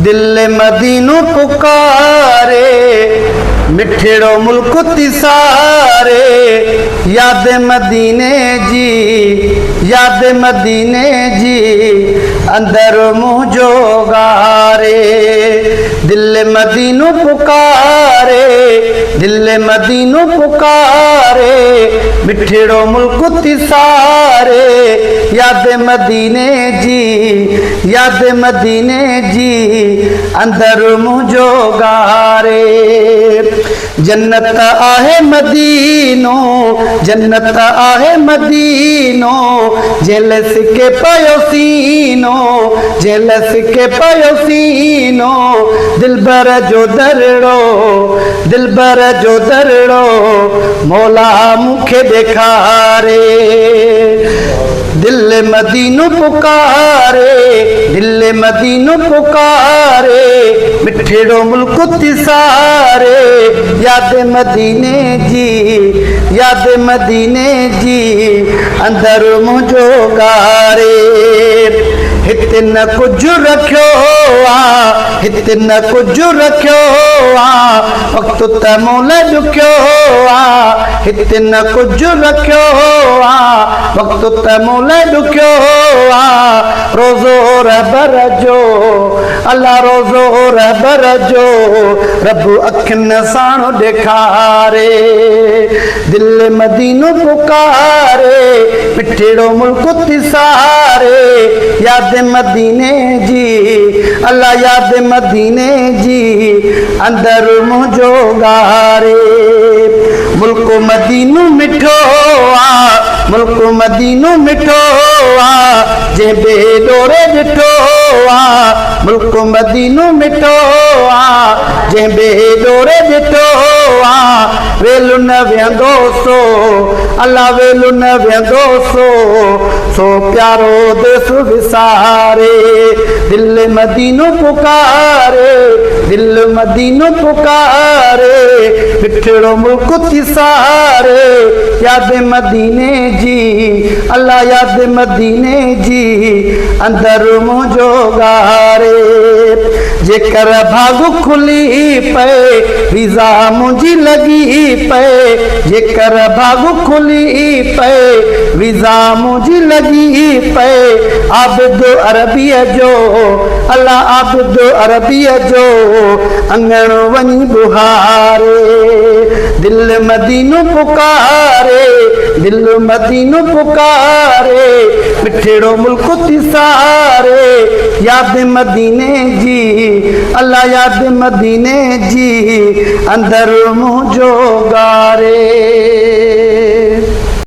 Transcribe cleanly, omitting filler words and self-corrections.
दिल मदीनो पुकारे, मिठड़ो मुल्क तिसारे, याद मदीने जी, याद मदीने जी, अंदर मुझो गारे। दिल मदीनो पुकारे, दिल मदीनो पुकारे, मिठड़ो मुल्क तिसारे, याद मदीने जी, याद मदीने जी, अंदर मुझो गारे। जन्नत आहे मदीनो, जन्नत आहे मदीनो, जेलस के पयो सीनो, जेलस के पयो सीनो, दिलबर जो दरड़ो, दिलबर जो दरड़ो, मौला मुखे देखारे। दिल मदीनो पुकारे, दिल मदीनो पुकारे, मिठड़ो मुल्क तिसारे, याद मदीने जी, याद मदीने जी, अंदर मुझो गारे। हित न कुछ रखियो आ, हित न कुछ रखियो आ, वक्त त मोल दुखियो आ, हित न कुछ रखियो आ, वक्त त मोल दुखियो आ, रोज़ो रबर जो, अल्लाह रोज़ो रबर जो, रब अखियुनि साण ॾेखारे। दिल मदीनो पुकारे, मिठड़ो मुल्क तिसारे, याद मदीने जी, अल्लाह याद मदीने जी, अंदर मुझो गारे। मुल्क मदीनो मिठो आ, मुल्क मदीनो मिठो आ, जे बेडोरे ॾिठो आ, मुल्क मदीनो मिठो आ, जे बेडोरे ॾिठो आ, वेलु न वेंदो सो, अल्लाह वेलु न वेंदो सो, सो प्यारो देस विसारे। दिल मदीनो पुकारे, दिल मदीनो पुकारे, मिठड़ो मुल्क तिसारे, याद मदीने जी, अल्लाह याद मदीने जी, अंदर मुझो गारे। जेकर भाग खुली पे, वीज़ा मुझी लगी पे, जेकर भाग खुली पे, वीज़ा मुझी लगी पे, आबिद अरबीअ जो, अल्लाह आबिद अरबीअ जो, अंगण वञी बुहारे। दिल मदीनो पुकारे, दिल मदीनो पुकारे, मिठड़ो मुल्क तिसारे, याद मदीने जी, अल्लाह याद मदीने जी, अंदर मुझो गारे।